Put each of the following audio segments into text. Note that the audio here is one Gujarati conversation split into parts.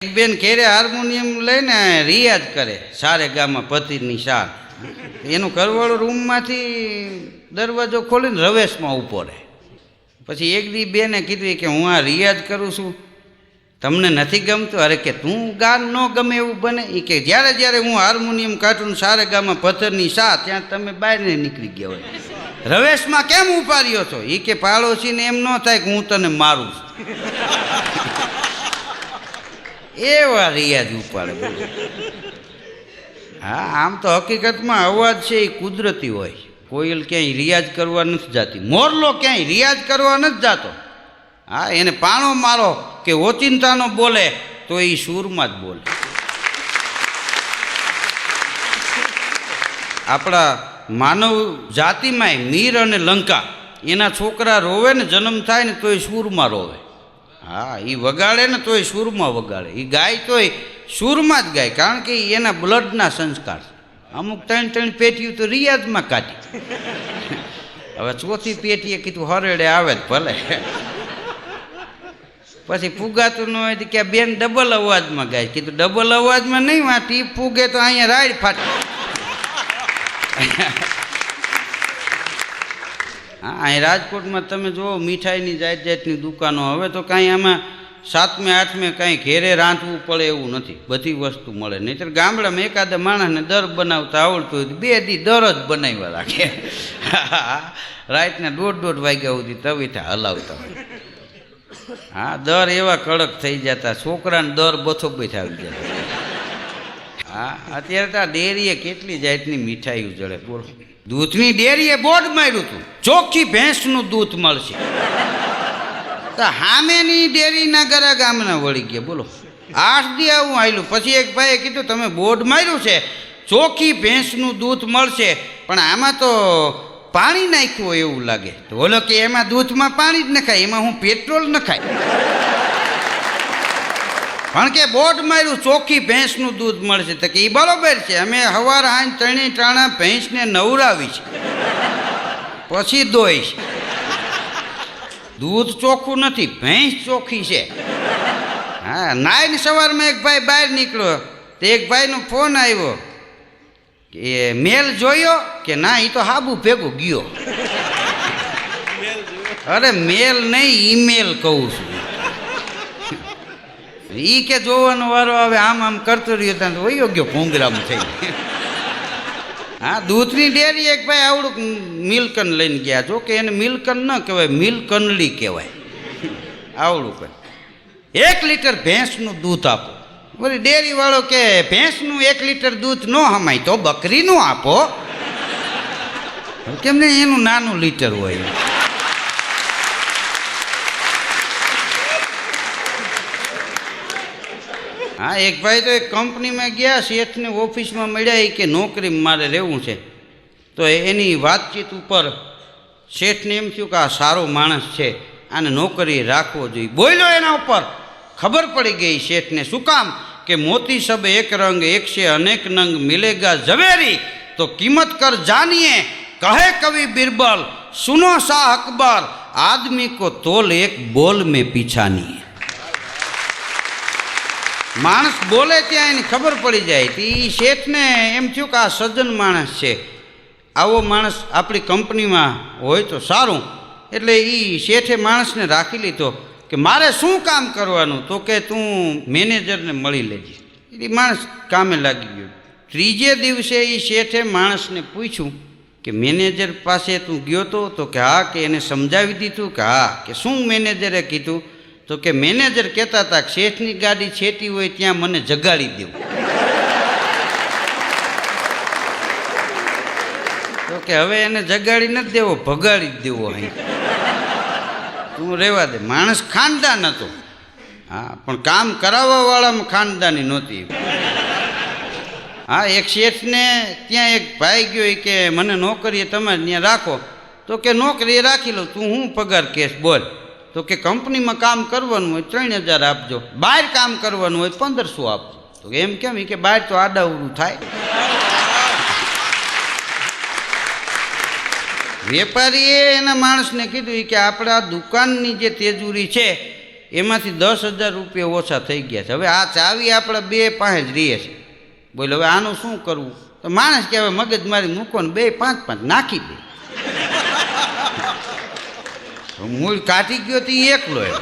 બેન ઘેરે હાર્મોનિયમ લઈને રિયાઝ કરે સારે ગામાં પતિની સાર એનું ઘરવાળો રૂમમાંથી દરવાજો ખોલીને રવેશમાં ઊભો રહે. પછી એક દી બેને કીધું કે હું આ રિયાઝ કરું છું, તમને નથી ગમતું? અરે કે તું ગાન ન ગમે એવું બને? એ કે જ્યારે જ્યારે હું હાર્મોનિયમ કાઢું સારે ગામાં પથ્થરની સા ત્યાં તમે બહાર નીકળી ગયા હોય. રવેશમાં કેમ ઊભા રહ્યો છો? એ કે પાડોશીને એમ ન થાય કે હું તને મારું છું. એવા રિયાઝ ઉપાડે. હા, આમ તો હકીકતમાં અવાજ છે એ કુદરતી હોય. કોયલ ક્યાંય રિયાઝ કરવા નથી જતી, મોરલો ક્યાંય રિયાઝ કરવા નથી જતો. હા, એને પાણો મારો કે ઓચિંતાનો બોલે તો એ સૂરમાં જ બોલે. આપણા માનવ જાતિમાંય મીર અને લંકા એના છોકરા રોવે ને જન્મ થાય ને તોય સૂરમાં રોવે. હા, એ વગાડે ને તોય સૂરમાં વગાડે, એ ગાય તોય સૂરમાં જ ગાય, કારણ કે એના બ્લડના સંસ્કાર. અમુક 3 પેટીઓ તો રિયાઝમાં કાઢી. હવે ચોથી પેટીએ કીધું હરેડે આવે જ ભલે. પછી ફુગાતું ન હોય તો કે બેન ડબલ અવાજમાં ગાય. કીધું ડબલ અવાજમાં નહીં વાંટી, ફૂગે તો અહીંયા રાઈડ ફાટે. હા, અહીં રાજકોટમાં તમે જુઓ મીઠાઈની જાત જાતની દુકાનો. હવે તો કાંઈ આમાં 7મે 8મે કાંઈ ઘેરે રાંધવું પડે એવું નથી, બધી વસ્તુ મળે. નહીંતર ગામડામાં એકાદા માણસને દર બનાવતા આવડતું હોય તો 2 દી દર જ બનાવ્યા રાખે. રાતના 1:30 વાગ્યા સુધી તવીથા હલાવતા હોય. હા, દર એવા કડક થઈ જતા, છોકરાને દર બથોબથ આવી જતા. હા, અત્યારે તો આ ડેરીએ કેટલી જાતની મીઠાઈઓ જડે બોલો. દૂધની ડેરીએ બોર્ડ માર્યું હતું, ચોખ્ખી ભેંસનું દૂધ મળશે. તો હામેની ડેરીના ગરા ગામના વળી ગયા બોલો. 8 દી આવું આવેલું. પછી એક ભાઈએ કીધું તમે બોર્ડ માર્યું છે ચોખ્ખી ભેંસનું દૂધ મળશે, પણ આમાં તો પાણી નાખ્યું હોય એવું લાગે. તો બોલો કે એમાં દૂધમાં પાણી જ નખાય, એમાં હું પેટ્રોલ નખાય. પણ કે બોર્ડ માર્યું ચોખ્ખી ભેંસનું દૂધ મળશે. તો કે એ બરોબર છે, અમે સવાર સાંજ 3 ટાણા ભેંસને નવરાવી છે, પછી દોઈશ. દૂધ ચોખ્ખું નથી, ભેંસ ચોખ્ખી છે. હા, નાઈને સવારમાં એક ભાઈ બહાર નીકળ્યો તો એક ભાઈનો ફોન આવ્યો કે મેલ જોયો કે ના, એ તો હાબુ ભેગો ગયો. અરે મેલ નહીં, ઈમેલ કહું છું. ઈ કે જોવાનો વારો આવે આમ આમ કરતો રહ્યો ત્યાં તો વયો ગયો ભૂંગરામ થઈ. હા, દૂધની ડેરી એક ભાઈ આવડું મિલ્કન લઈને ગયા. જો કે એને મિલ્કન ન કહેવાય, મિલ્કનલી કહેવાય. આવડું કંઈ 1 લીટર ભેંસનું દૂધ આપો. બોલી ડેરી વાળો કે ભેંસનું 1 લીટર દૂધ ન હમાય તો બકરીનું આપો. કેમ ને એનું નાનું લીટર હોય. હા, એક ભાઈ તો એક કંપનીમાં ગયા, શેઠને ઓફિસમાં મળ્યા કે નોકરીમાં મારે રહેવું છે. તો એની વાતચીત ઉપર શેઠને એમ થયું કે આ સારો માણસ છે, આને નોકરી રાખવો જોઈએ. બોલ્યો એના ઉપર, ખબર પડી ગઈ શેઠને. શું કામ? કે મોતી સબ એક રંગ એક સે અનેક નંગ મિલેગા ઝવેરી તો કિંમત કર જાનિए કહે કવિ બિરબલ સુનો શાહ અકબર આદમી को तोल एक बोल में पीछानी. માણસ બોલે ત્યાં એની ખબર પડી જાય. એ શેઠને એમ થયું કે આ સજ્જન માણસ છે, આવો માણસ આપણી કંપનીમાં હોય તો સારું. એટલે એ શેઠે માણસને રાખી લીધો કે મારે શું કામ કરવાનું? તો કે તું મેનેજરને મળી લેજે. એ માણસ કામે લાગી ગયો. 3જે દિવસે એ શેઠે માણસને પૂછ્યું કે મેનેજર પાસે તું ગયો તો કે હા. કે એને સમજાવી દીધું કે હા. કે શું મેનેજરે કીધું? તો કે મેનેજર કહેતા હતા કે શેઠની ગાડી છેટી હોય ત્યાં મને જગાડી દેવું. તો કે હવે એને જગાડી નથી દેવો, ભગાડી જ દેવો. અહીં તું રહેવા દે. માણસ ખાનદાન હતો. હા, પણ કામ કરાવવા વાળામાં ખાનદાની નહોતી. હા, એક શેઠને ત્યાં એક ભાઈ ગયો કે મને નોકરીએ તમારે ત્યાં રાખો. તો કે નોકરીએ રાખી લો, તું હું પગાર કેસ બોલ? તો કે કંપનીમાં કામ કરવાનું હોય 3000 આપજો, બહાર કામ કરવાનું હોય 1500 આપજો. તો એમ કેમ? કે બહાર તો આડાવડું થાય. વેપારીએ એના માણસને કીધું કે આપણા દુકાનની જે તેજુરી છે એમાંથી 10,000 રૂપિયા ઓછા થઈ ગયા છે. હવે આ ચાવી આપણા બે પાસે જ રહીએ છે. બોલો હવે આનું શું કરવું? તો માણસ કે હવે મગજ મારી મૂકો ને 2 5 નાખી દે. મૂળ કાઢી ગયો તો એકલો એમ.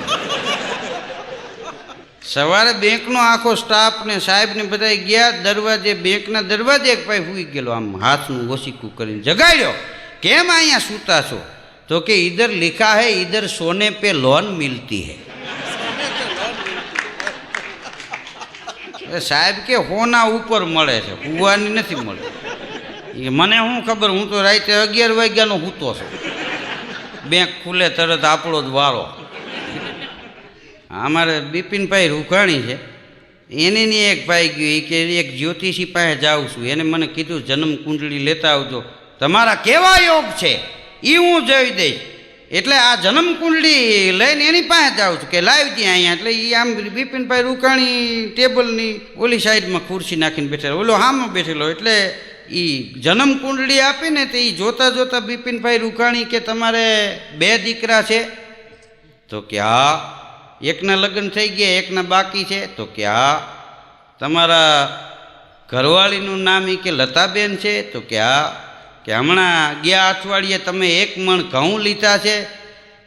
સવારે બેંકનો આખો સ્ટાફ ને સાહેબ ને બધા ગયા દરવાજે, બેંકના દરવાજે એક ભાઈ સૂઈ ગયેલો, આમ હાથનું ઓસીકું કરીને જગાડ્યો. કેમ અહીંયા સૂતા છો? તો કે ઇધર લિખા હૈ ઇધર સોને પે લોન મિલતી હૈ. સાહેબ કે હોના ઉપર મળે છે, હુવાની નથી મળતી. મને શું ખબર, હું તો રાતે 11 વાગ્યાનો સૂતો છું. બેંક ખુલે તરત આપણો જ વારો. અમારે બિપિનભાઈ રૂઘાણી છે, એની એક ભાઈ ગયું, એ કે એક જ્યોતિષી પાસે જાઉં છું, એને મને કીધું જન્મ કુંડળી લેતા આવજો, તમારા કેવા યોગ છે એ હું જોઈ દઈશ. એટલે આ જન્મ કુંડળી લઈને એની પાસે જાઉં છું કે લાવી દે અહીંયા. એટલે એ આમ બિપિનભાઈ રૂઘાણી ટેબલની ઓલી સાઈડમાં ખુરશી નાખીને બેઠેલો, ઓલો હામાં બેઠેલો. એટલે એ જન્મ કુંડળી આપીને તો એ જોતા જોતા બિપિનભાઈ રૂઘાણી કે તમારે 2 દીકરા છે? તો કે હા. એકના લગ્ન થઈ ગયા, એકના બાકી છે? તો કે હા. તમારા ઘરવાળીનું નામ એ કે લતાબેન છે? તો કે હા. કે હમણાં ગયા અઠવાડિયે તમે 1 મણ ઘઉં લીધા છે?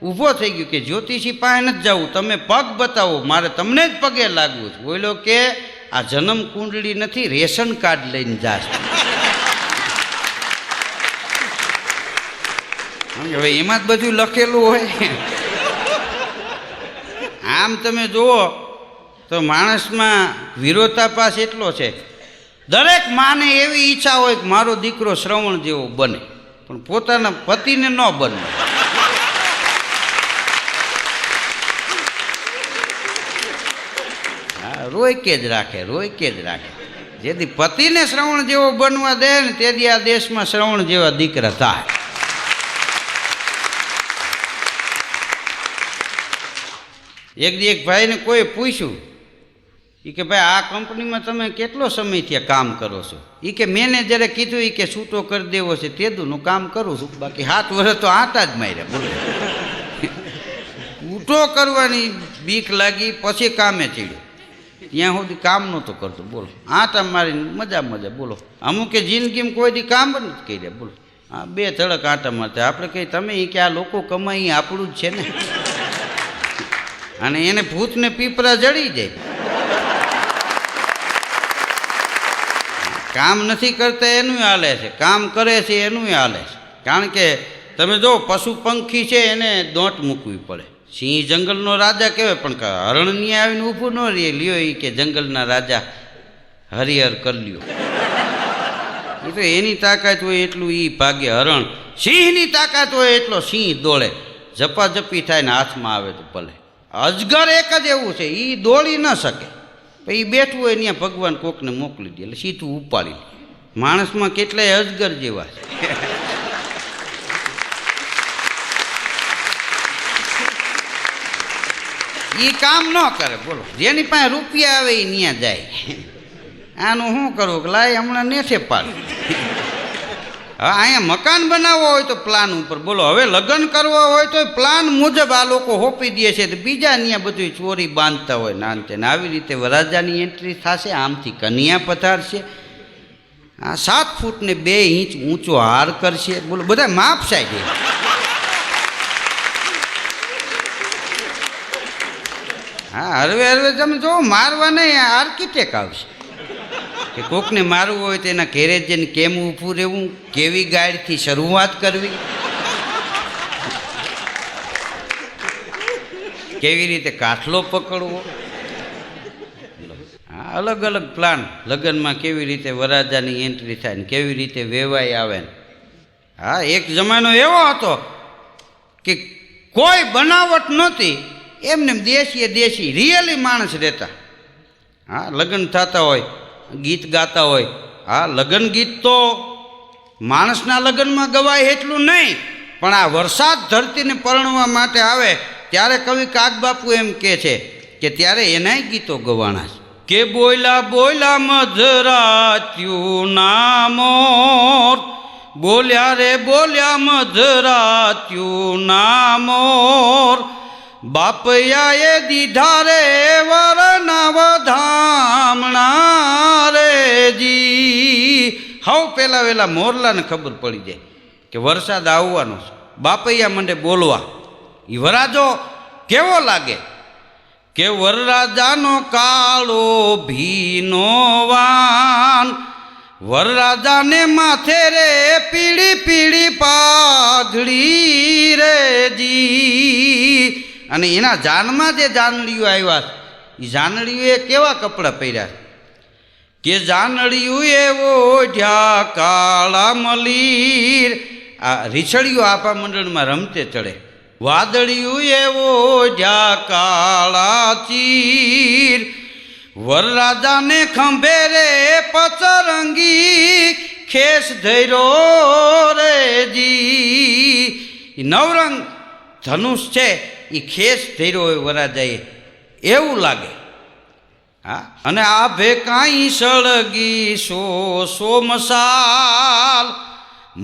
ઊભો થઈ ગયો કે જ્યોતિષી પાસે નથી જવું, તમે પગ બતાવો, મારે તમને જ પગે લાગવું છે. બોલો કે આ જન્મ કુંડળી નથી, રેશન કાર્ડ લઈને જાશ. હવે એમાં જ બધું લખેલું હોય. આમ તમે જુઓ તો માણસમાં વિરોધાભાસ એટલો છે. દરેક માને એવી ઈચ્છા હોય કે મારો દીકરો શ્રવણ જેવો બને, પણ પોતાના પતિને ન બને. હા, રોયકે જ રાખે, રોયકે જ રાખે. જેથી પતિને શ્રવણ જેવો બનવા દે ને તેથી આ દેશમાં શ્રવણ જેવા દીકરા થાય. એક ભાઈને કોઈ પૂછ્યું, એ કે ભાઈ આ કંપનીમાં તમે કેટલો સમયથી કામ કરો છો? એ કે મેનેજરે કીધું એ કે છૂટો કરી દેવો છે તેદુનું કામ કરું છું, બાકી 7 વર્ષ તો આટા જ માર્યા. બોલો, છૂટો કરવાની બીક લાગી, પછી કામે ચડ્યો. ત્યાં સુધી કામ નહોતો કરતો. બોલો, આટા મારીને મજા મજા. બોલો, અમુકે જિંદગીમાં કોઈ દી કામ જ નથી કર્યા. બોલો, હા 2 ધડક આટા મારતા. આપણે કહીએ તમે એ કે આ લોકો કમાઈ આપણું જ છે ને. અને એને ભૂતને પીપરા જડી જાય. કામ નથી કરતા એનું હાલે છે, કામ કરે છે એનું હાલે છે. કારણ કે તમે જો પશુ પંખી છે એને દોંટ મૂકવી પડે. સિંહ જંગલનો રાજા કહેવાય, પણ હરણની આવીને ઊભું ન રહે. લ્યો એ કે જંગલના રાજા હરિહર કરી લ્યો. એ તો એની તાકાત હોય એટલું એ ભાગે હરણ. સિંહની તાકાત હોય એટલો સિંહ દોડે. ઝપાઝપી થાય ને હાથમાં આવે તો ભલે. અજગર એક જ એવું છે, એ દોડી ન શકે, એ બેઠું હોય ત્યાં ભગવાન કોકને મોકલી દે એટલે સીધું ઉપાડી લે. માણસમાં કેટલાય અજગર જેવા છે. એ કામ ન કરે. બોલો, જેની પાસે રૂપિયા આવે એ ત્યાં જાય. આનું શું કરવું કે લાય હમણાં નેઠે પાડે. હા, અહીંયા મકાન બનાવવો હોય તો પ્લાન ઉપર. બોલો, હવે લગ્ન કરવા હોય તો પ્લાન મુજબ આ લોકો હોપી દે છે. તો બીજા ત્યાં બધું ચોરી બાંધતા હોય નાનતે. આવી રીતે વરરાજાની એન્ટ્રી થશે, આમથી કન્યા પધારશે, આ 7 ફૂટ ને 2 ઇંચ ઊંચો હાર કરશે. બોલો, બધા માપ સાહેબ. હા, હરવે હરવે તમે જો મારવા નહીં, આર્કિટેક્ટ આવશે કે કોકને મારવું હોય તો એના ઘેરે જઈને કેમ ઊભું રહેવું, કેવી ગાડીથી શરૂઆત કરવી, કેવી રીતે કાઠલો પકડવો. હા, અલગ અલગ પ્લાન. લગ્નમાં કેવી રીતે વરરાજાની એન્ટ્રી થાય ને કેવી રીતે વેવાઈ આવે ને. હા, એક જમાનો એવો હતો કે કોઈ બનાવટ નહોતી, એમને દેશીએ દેશી રિયલી માણસ રહેતા. હા, લગ્ન થતા હોય, ગીત ગાતા હોય. હા, લગ્ન ગીત તો માણસના લગ્નમાં ગવાય એટલું નહીં, પણ આ વરસાદ ધરતીને પરણવા માટે આવે ત્યારે કવિ કાગબાપુ એમ કહે છે કે ત્યારે એનાય ગીતો ગવાણા છે કે બોયલા બોયલા મધરાત્યું નામોર, બોલ્યા રે બોલ્યા મધરાત્યું નામોર, બાપૈયાએ દીધા રે વરના વધામણા રે જી. હાવ પેલા વેલા મોરલાને ખબર પડી જાય કે વરસાદ આવવાનો છે. બાપૈયા મંડે બોલવા. એ વરાજો કેવો લાગે કે વરરાજાનો કાળો ભીનો વાન, વરરાજાને માથે રે પીળી પીળી પાઘડી રે જી. અને એના જાનમાં જે જાનડીઓ આવ્યા એ જાનડીઓએ કેવા કપડાં પહેર્યા કે જાનડીયું એવો જ્યાં કાળા મલીર. આ રીછડીઓ આપા મંડળમાં રમતે ચડે. વાદળિયું એવો જ્યાં કાળા ચીર, વરરાજાને ખંભે રે પચરંગી ખેસ ધૈરો રે જી. નવરંગ ધનુષ છે એ ખેસ ધૈરો હોય વરરાજાએ એવું લાગે. હા, અને આભે કાંઈ સળગી સોમસાલ,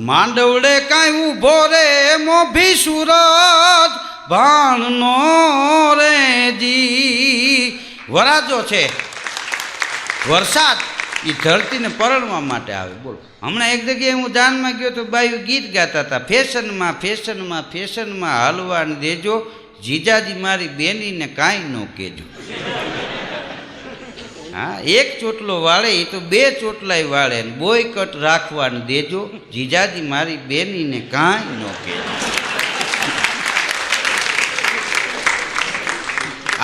માંડવડે કાંઈ ઊભો રે મોભી સુરત ભાણનો રે જી. વરાજો છે વરસાદ એ ધરતીને પરણવા માટે આવે. બોલો, હમણાં એક જગ્યાએ હું જાનમાં ગયો તો બાયું ગીત ગાતા હતા, ફેશનમાં ફેશનમાં ફેશનમાં હલવાને દેજો, જીજાજી મારી બેનીને કાંઈ ન કહેજો. હા, એક ચોટલો વાળે એ તો બે ચોટલાય વાળે, બોયકટ રાખવાને દેજો, જીજાજી મારી બેનીને કાંઈ ન કહેજો.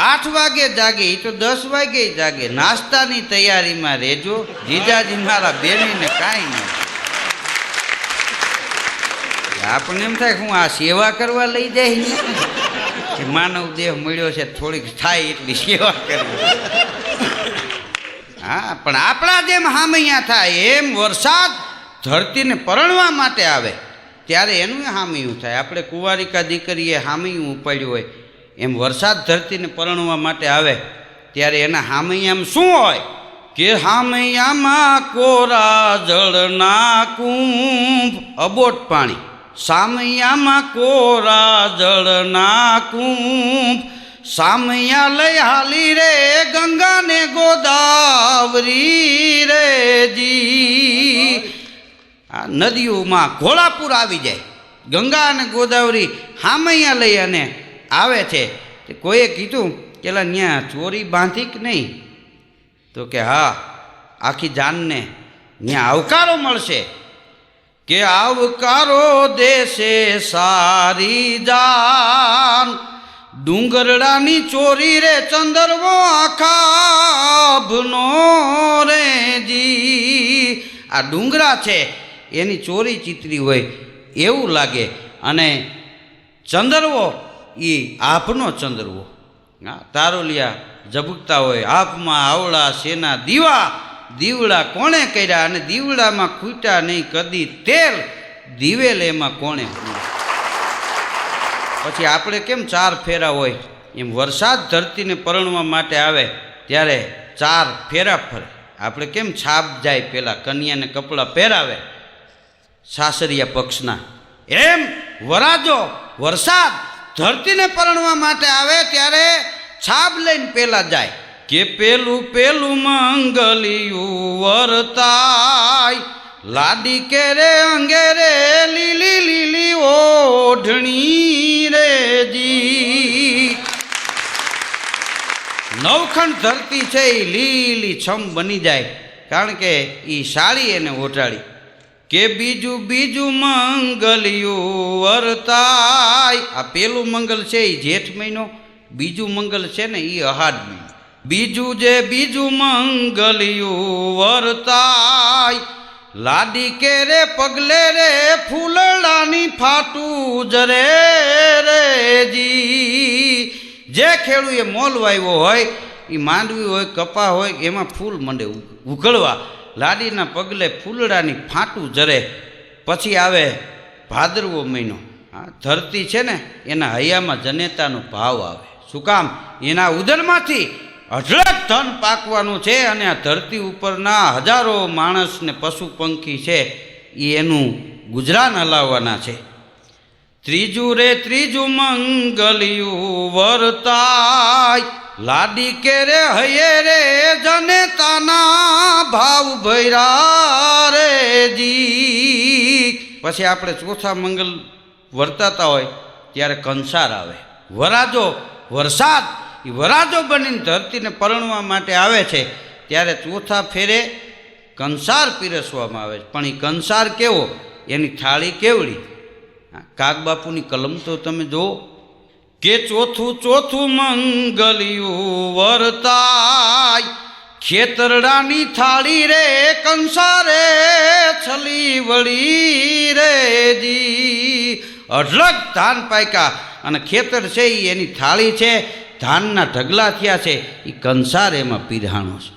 8 વાગે જાગે એ તો 10 વાગે જાગે, નાસ્તાની તૈયારીમાં રહેજો, જીજાજી મારા બેનીને કાંઈ ન. આપણને એમ થાય હું આ સેવા કરવા લઈ જાય કે માનવ દેહ મળ્યો છે થોડીક થાય એટલી સેવા કરવી. હા, પણ આપણા જેમ હામૈયા થાય એમ વરસાદ ધરતીને પરણવા માટે આવે ત્યારે એનું હામૈયું થાય. આપણે કુંવારિકા દીકરીએ હામૈયું ઉપાડ્યું હોય એમ વરસાદ ધરતીને પરણવા માટે આવે ત્યારે એના હામૈયામાં શું હોય કે હામૈયામાં કોરા જળના કુંભ, અબોટ પાણી. સામૈયામાં કોરા જળના કુંભ, સામૈયા લઈ હાલી રે ગંગાને ગોદાવરી રે જી. આ નદીઓમાં ઘોડાપુર આવી જાય, ગંગા અને ગોદાવરી હામૈયા લઈ અને આવે છે. કોઈએ કીધું કે ત્યાં ચોરી બાંધી કે નહીં, તો કે હા, આખી જાનને ત્યાં આવકારો મળશે કે આવકારો દેશે સારી જાન, ડુંગરડાની ચોરી રે ચંદરવો આખાભનો રે જી. આ ડુંગરા છે એની ચોરી ચિત્રી હોય એવું લાગે, અને ચંદરવો એ આભનો ચંદરવો. હા, તારોલિયા ઝબકતા હોય, આભમાં આવડા શેના દીવા, દીવડા કોણે કર્યા અને દીવડામાં ખૂટ્યા નહીં કદી તેલ, દિવેલ એમાં કોણે. પછી આપણે કેમ 4 ફેરા હોય એમ વરસાદ ધરતીને પરણવા માટે આવે ત્યારે 4 ફેરા ફરે. આપણે કેમ છાપ જાય પહેલાં કન્યાને કપડાં પહેરાવે સાસરિયા પક્ષના, એમ વરાજો વરસાદ ધરતીને પરણવા માટે આવે ત્યારે છાપ લઈને પહેલાં જાય કે પેલું પેલું મંગલિયું વરતાય, લાડી કે રે અંગે રે લીલી લીલી ઓઢણી રે જી. નવખંડ ધરતી છે એ લીલી છમ બની જાય કારણ કે એ સાડી એને ઓઢાડી. કે બીજું બીજું મંગલિયું વરતાય, આ પેલું મંગલ છે એ જેઠ મહિનો, બીજું મંગલ છે ને એ અહાડ મહિનો. બીજું જે બીજું મંગલિયું વરતાય, લાડી કે રે પગલે રે ફૂલડાની ફાટું જરે રે જી. જે ખેડૂએ મોલ વાવ્યો હોય એ માંડવી હોય કપા હોય એમાં ફૂલ મંડે ઉઘળવા, લાડીના પગલે ફૂલડાની ફાટું જરે. પછી આવે ભાદરવો મહિનો. હા, ધરતી છે ને એના હૈયામાં જનેતાનો ભાવ આવે. શું કામ? એના ઉદરમાંથી અઢળક ધન પાકવાનું છે અને આ ધરતી ઉપરના હજારો માણસ ને પશુ પંખી છે એ એનું ગુજરાન હલાવવાના છે. ત્રીજું રે ત્રીજું મંગલિયું વર્તાય, લાડી કે રે હયે રે જનેતાના ભાવ ભૈરા રે જી. પછી આપણે ચોથા મંગલ વર્તાતા હોય ત્યારે કંસાર આવે. વરાજો વરસાદ એ વરાજો બનીને ધરતીને પરણવા માટે આવે છે ત્યારે ચોથા ફેરે કંસાર પીરસવામાં આવે છે. પણ એ કંસાર કેવો, એની થાળી કેવડી. કાગબાપુની કલમ તો તમે જુઓ કે ચોથું ચોથું મંગલિયું વર્તાય, ખેતરડાની થાળી રે કંસારે છલી વળી રે જી. અઢળક ધાન પાક્યા અને ખેતર છે એ એની થાળી છે, ધાનના ઢગલા થયા છે, એ કંસાર એમાં પીરહાણો છે.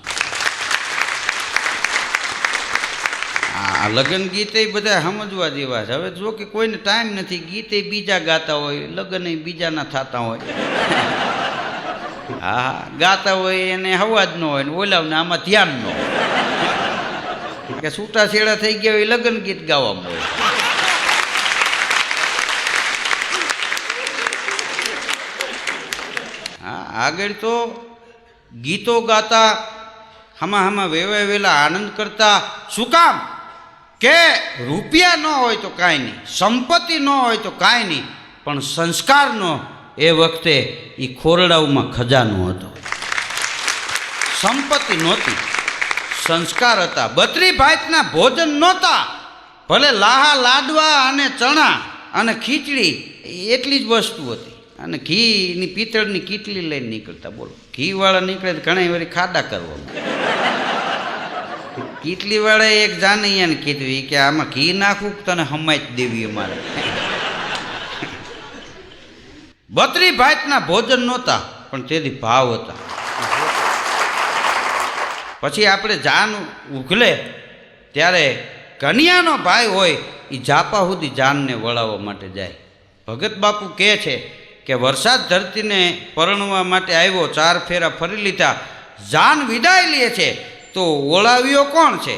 આ લગ્ન ગીતે બધા સમજવા જેવા છે. હવે જો કે કોઈને ટાઈમ નથી, ગીતે બીજા ગાતા હોય, લગ્ન બીજાના થતા હોય. હા ગાતા હોય એને અવાજ ન હોય ને ઓલાવને આમાં ધ્યાન ન હોય કે છૂટા છેડા થઈ ગયા હોય લગ્ન ગીત ગાવામાં હોય. હા આગળ તો ગીતો ગાતા, હામાં વેવાય વેલા આનંદ કરતા. શું કામ કે રૂપિયા ન હોય તો કાંઈ નહીં, સંપત્તિ ન હોય તો કાંઈ નહીં, પણ સંસ્કારનો એ વખતે એ ખોરડાઓમાં ખજાનો હતો. સંપત્તિ નહોતી, સંસ્કાર હતા. 32 ભાતના ભોજન નહોતા, ભલે લાહા લાડવા અને ચણા અને ખીચડી એટલી જ વસ્તુ હતી. અને ઘીની પિત્તળની કીટલી લઈને નીકળતા. બોલો, ઘીવાળા નીકળે તો ઘણા વારી ખાડા કરવામાં. કીટલી વાળાએ એક જાનૈયાને કીધું કે આમાં ઘી નાખવું તને હમાય જ દેવી અમારે. 32 ભાતના ભોજન નહોતા પણ તેથી ભાવ હતા. પછી આપણે જાન ઉઘલે ત્યારે કન્યાનો ભાઈ હોય એ જાપા સુધી જાનને વળાવવા માટે જાય. ભગત બાપુ કહે છે કે વરસાદ ધરતીને પરણવા માટે આવ્યો, 4 ફેરા ફરી લીધા, જાન વિદાય લે છે તો ઓળાવ્યો કોણ છે?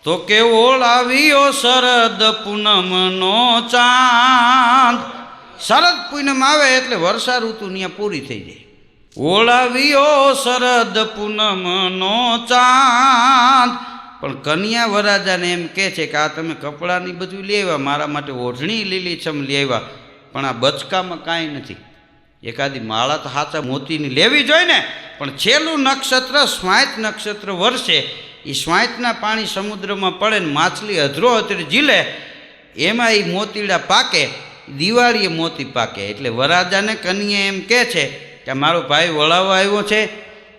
તો કે ઓળાવ્યો શરદ પૂનમનો ચાંદ. શરદ પૂનમ આવે એટલે વર્ષા ઋતુ ત્યાં પૂરી થઈ જાય. ઓળાવ્યો શરદ પૂનમનો ચાંદ. પણ કન્યા વરાજાને એમ કહે છે કે આ તમે કપડાની બધું લઈ આવ્યા, મારા માટે ઓઢણી લીલીછમ લઈ આવ્યા, પણ આ બચકામાં કાંઈ નથી. એકાદી માળા તો સાચા મોતીની લેવી જોઈએ ને. પણ છેલ્લું નક્ષત્ર સ્વાંત નક્ષત્ર વર્ષે, એ સ્વાંતના પાણી સમુદ્રમાં પડે ને માછલી અધરો અધરી ઝીલે, એમાં એ મોતીડા પાકે, દિવાળીએ મોતી પાકે. એટલે વરાજાને કન્યા એમ કહે છે કે મારો ભાઈ વળાવવા આવ્યો છે,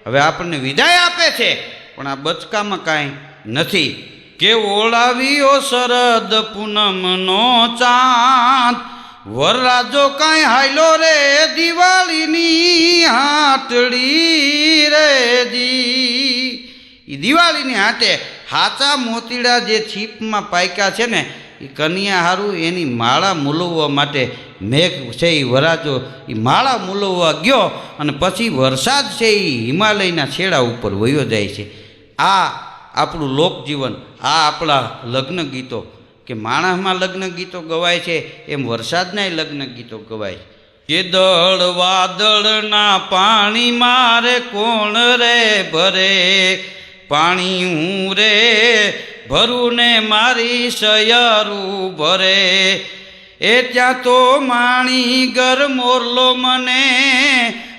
હવે આપણને વિદાય આપે છે, પણ આ બચકામાં કાંઈ નથી. કે ઓળાવ્યો શરદ પૂનમનો ચાંદ, વરરાજો કાંઈ હાયલો રે દિવાળીની હાટડી રે જી. એ દિવાળીની હાટે હાચા મોતીડા જે છીપમાં પાક્યા છે ને, એ કન્યા હારું એની માળા મૂલવવા માટે મેઘ છે એ વરાજો એ માળા મૂલવવા ગયો, અને પછી વરસાદ છે એ હિમાલયના છેડા ઉપર વયો જાય છે. આ આપણું લોકજીવન, આ આપણા લગ્ન ગીતો. કે માણસમાં લગ્ન ગીતો ગવાય છે એમ વરસાદના લગ્ન ગીતો ગવાય. કે દળ વાદળના પાણી મારે કોણ રે ભરે, પાણી હું રે ભરું ને મારી સયારું ભરે. એ ત્યાં તો માણી ગર મોરલો મને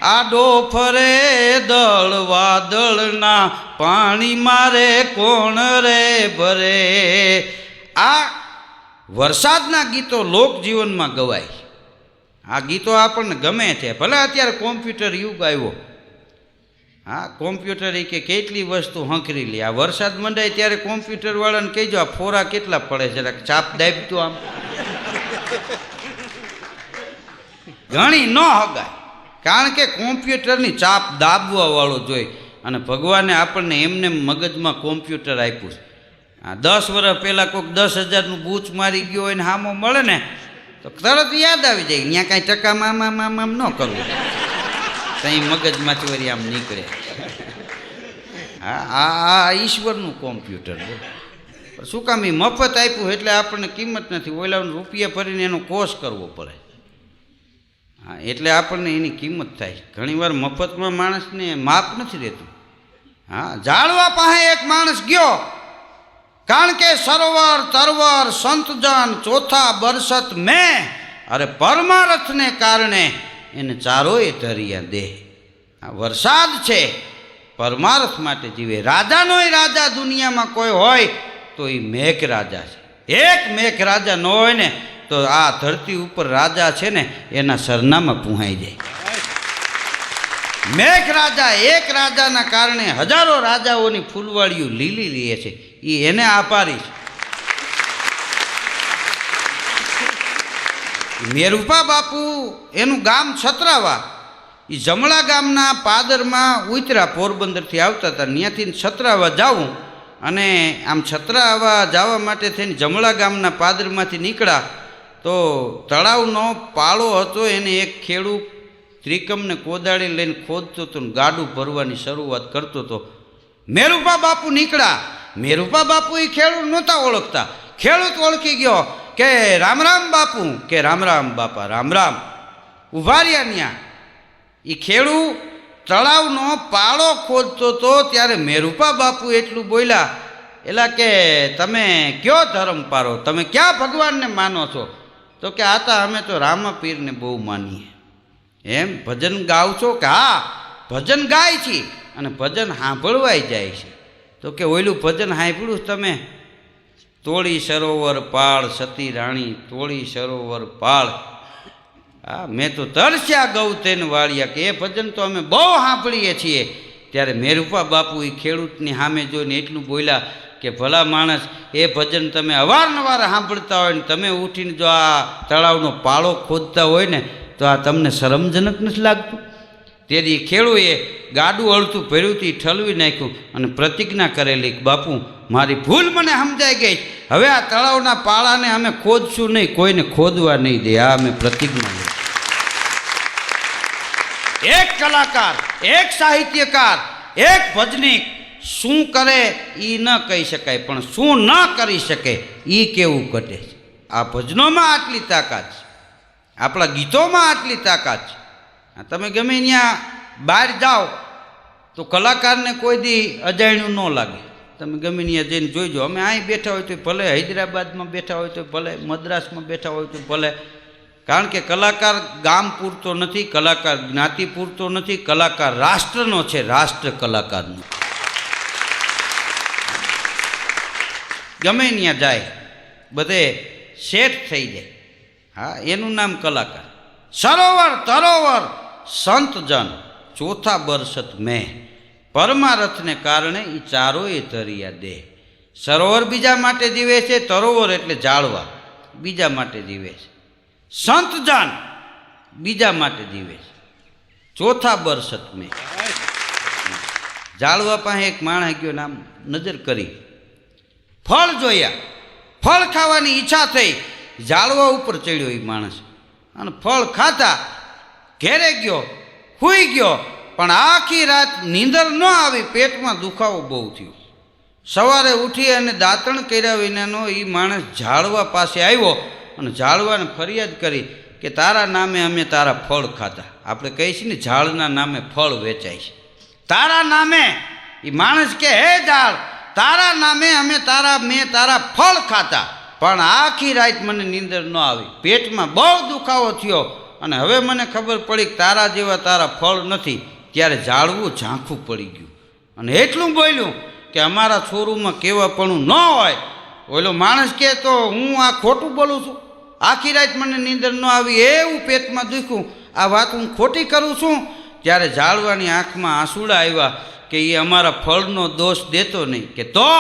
આડો ફરે, દળ વાદળના પાણી મારે કોણ રે ભરે. આ વરસાદના ગીતો લોકજીવનમાં ગવાય. આ ગીતો આપણને ગમે છે. ભલે અત્યારે કોમ્પ્યુટર યુગ આવ્યો, હા કોમ્પ્યુટર એ કે કેટલી વસ્તુ હંકરી લે. આ વરસાદ મંડાય ત્યારે કોમ્પ્યુટરવાળાને કહેજો આ ફોરા કેટલા પડે છે, ચાપ દાબતું આમ ઘણી ન હગાય. કારણ કે કોમ્પ્યુટરની ચાપ દાબવા વાળો જોઈ. અને ભગવાને આપણને એમને મગજમાં કોમ્પ્યુટર આપ્યું છે. 10 વર્ષ પહેલાં કોઈક 10,000નું બૂચ મારી ગયો હોય ને હામો મળે ને તો તરત યાદ આવી જાય, ત્યાં કાંઈ ટકા મામ ન કરવું, ત્યાં મગજમાંથી વળી આમ નીકળે. હા આ ઈશ્વરનું કોમ્પ્યુટર. શું કામ એ મફત આપ્યું એટલે આપણને કિંમત નથી, ઓલાનું રૂપિયા ભરીને એનો કોષ કરવો પડે. હા, એટલે આપણને એની કિંમત થાય. ઘણીવાર મફતમાં માણસને માપ નથી રહેતું. હા, ઝાડવા પાસે એક માણસ ગયો, કારણ કે સરોવર તરવર સંતજન ચોથા બરસત મેં, અરે પરમારથને કારણે એને ચારોય ધરિયા દે. આ વરસાદ છે, પરમારથ માટે જીવે. રાજાનોય રાજા દુનિયામાં કોઈ હોય તો એ મેઘ રાજા છે. એક મેઘ રાજા ન હોય ને તો આ ધરતી ઉપર રાજા છે ને એના સરનામાં પૂહાઈ જાય. મેઘ રાજા, એક રાજાના કારણે હજારો રાજાઓની ફૂલવાળીઓ લીલી રહે છે. એ એને આભારી છે. મેરુપા બાપુ એનું ગામ છત્રાવા, એ જમણા ગામના પાદરમાં ઉતરા, પોરબંદરથી આવતા હતા, ત્યાંથી છત્રાવા જાવું અને આમ છત્રાવા જવા માટે થઈને જમણા ગામના પાદરમાંથી નીકળ્યા તો તળાવનો પાળો હતો, એને એક ખેડૂત ત્રિકમને કોદાળી લઈને ખોદતો હતો ને ગાડું ભરવાની શરૂઆત કરતો હતો. મેરુપા બાપુ નીકળ્યા. મેરુપા બાપુ એ ખેડૂત નહોતા ઓળખતા. ખેડૂત ઓળખી ગયો કે રામ રામ બાપુ, કે રામ રામ બાપા, રામ રામ. ઉભા રહ્યા ત્યાં. એ ખેડૂત તળાવનો પાળો ખોદતો હતો ત્યારે મેરુપા બાપુ એટલું બોલ્યા, એલા કે તમે કયો ધર્મ પારો, તમે ક્યાં ભગવાનને માનો છો? તો કે આતા અમે તો રામાપીરને બહુ માનીએ. એમ ભજન ગાવ છો? કે હા, ભજન ગાય છે અને ભજન સાંભળવાય જાય છે. તો કે ઓયલું ભજન સાંભળ્યું તમે? તોળી સરોવર પાળ સતી રાણી, તોળી સરોવર પાળ. હા, મેં તો તરસ્યા ગૌ તેન વાળ્યા, કે એ ભજન તો અમે બહુ સાંભળીએ છીએ. ત્યારે મેરુપા બાપુ એ ખેડૂતની સામે જોઈને એટલું બોલ્યા કે ભલા માણસ, એ ભજન તમે અવારનવાર સાંભળતા હોય ને તમે ઉઠીને જો આ તળાવનો પાળો ખોદતા હોય ને તો આ તમને શરમજનક નથી લાગતું? તેથી ખેડૂએ ગાડું અડધું ભર્યુંથી ઠલવી નાખ્યું અને પ્રતિજ્ઞા કરેલી, બાપુ મારી ભૂલ મને સમજાઈ ગઈ, હવે આ તળાવના પાળાને અમે ખોદશું નહીં, કોઈને ખોદવા નહીં દે. આ અમે પ્રતિજ્ઞા લઈ. એક કલાકાર, એક સાહિત્યકાર, એક ભજનીક શું કરે એ ન કહી શકાય, પણ શું ન કરી શકે એ કેવું ઘટે છે. આ ભજનોમાં આટલી તાકાત છે, આપણા ગીતોમાં આટલી તાકાત છે. તમે ગમે ત્યાં બહાર જાઓ તો કલાકારને કોઈ દી અજાણ્યું ન લાગે. તમે ગમે ત્યાં જઈને જોઈજો. અમે અહીં બેઠા હોય તો ભલે, હૈદરાબાદમાં બેઠા હોય તો ભલે, મદ્રાસમાં બેઠા હોય તો ભલે, કારણ કે કલાકાર ગામ પૂરતો નથી, કલાકાર જ્ઞાતિ પૂરતો નથી, કલાકાર રાષ્ટ્રનો છે, રાષ્ટ્ર કલાકારનો. ગમે ત્યાં જાય બધે શેઠ થઈ જાય. હા, એનું નામ કલાકાર. સરોવર તરોવર સંતજન ચોથા બરસત મેં, પરમારથને કારણે એ ચારોય ધરિયા દે. સરોવર બીજા માટે જીવે છે, તરોવર એટલે ઝાડવા બીજા માટે જીવે છે, સંતજન બીજા માટે જીવે છે, ચોથા બરસત મેં. ઝાડવા પાસે એક માણસ ગયો, નામ નજર કરી, ફળ જોયા, ફળ ખાવાની ઈચ્છા થઈ, ઝાડવા ઉપર ચડ્યો એ માણસ અને ફળ ખાતા ઘેરે ગયો, સૂઈ ગયો, પણ આખી રાત નીંદર ન આવી, પેટમાં દુખાવો બહુ થયો. સવારે ઉઠી અને દાંતણ કર્યા વિનાનો એ માણસ ઝાડવા પાસે આવ્યો અને ઝાડવાને ફરિયાદ કરી કે તારા નામે અમે તારા ફળ ખાતા. આપણે કહીએ છીએ ને ઝાડના નામે ફળ વેચાય છે. તારા નામે એ માણસ કે હે ઝાડ, તારા નામે મેં તારા ફળ ખાતા, પણ આખી રાત મને નીંદર ન આવી, પેટમાં બહુ દુખાવો થયો અને હવે મને ખબર પડી કે તારા જેવા તારા ફળ નથી. ત્યારે ઝાડવું ઝાંખું પડી ગયું અને એટલું બોલ્યું કે અમારા છોરુમાં કેવાપણું ન હોય. ઓલો માણસ કહે તો હું આ ખોટું બોલું છું? આખી રાત મને નીંદર ન આવી, એવું પેટમાં દુખ્યું, આ વાત હું ખોટી કરું છું? ત્યારે ઝાડવાની આંખમાં આંસુડા આવ્યા કે એ અમારા ફળનો દોષ દેતો નહીં. કે તો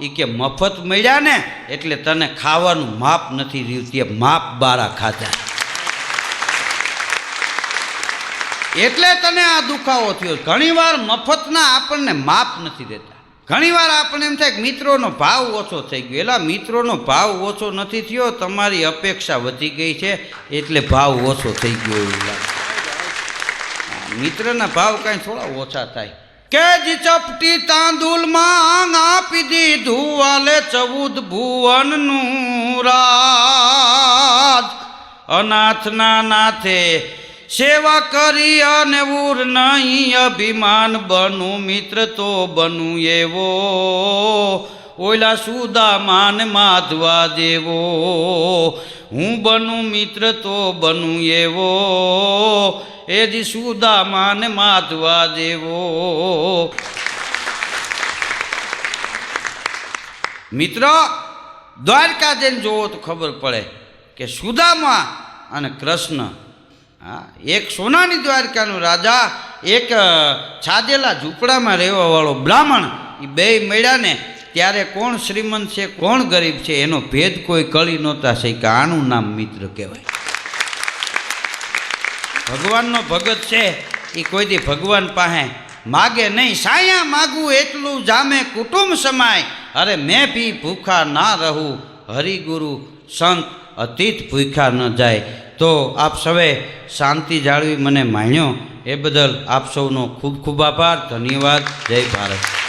એ કે મફત મળ્યા ને એટલે તને ખાવાનું માપ નથી રહ્યું, તે માપ બારા ખાધા એટલે તને આ દુખાવો થયો. ઘણીવાર મફતના આપણને માપ નથી દેતા. ઘણીવાર આપણને એમ થાય કે મિત્રોનો ભાવ ઓછો થઈ ગયો. એલા મિત્રોનો ભાવ ઓછો નથી થયો, તમારી અપેક્ષા વધી ગઈ છે એટલે ભાવ ઓછો થઈ ગયો એવું લાગે. મિત્રના ભાવ કાંઈ થોડા ઓછા થાય. કે જી ચપટી તાંદુલમાં આપી દીધું વાલે 14 ભુવનનું રાજ અનાથના નાથે સેવા કરી અને ઉર નહીં અભિમાન બનું મિત્ર તો બનું એવો ઓલા સુદામાન માધવા દેવો હું બનું મિત્ર તો બનું એવો એ જી સુદામાન માધવા દેવો મિત્રો દ્વારકા જઈને જોવો તો ખબર પડે કે સુદામા અને કૃષ્ણ હા એક સોનાની દ્વારકાનો રાજા એક છાજેલા ઝૂંપડામાં રહેવાવાળો બ્રાહ્મણ એ બે મળ્યા ને ત્યારે કોણ શ્રીમંત છે કોણ ગરીબ છે એનો ભેદ કોઈ કળી નહોતા કે આનું નામ મિત્ર કહેવાય. ભગવાનનો ભગત છે એ કોઈથી ભગવાન પાસે માગે નહીં સાયા માગું એટલું જામે કુટુંબ સમાય અરે મેં ભી ભૂખા ના રહું હરિગુરુ સંત અતીત ભૂખા ન જાય. તો આપ સૌએ શાંતિ જાળવી મને માણ્યો એ બદલ આપ સૌનો ખૂબ ખૂબ આભાર. ધન્યવાદ. જય ભારત.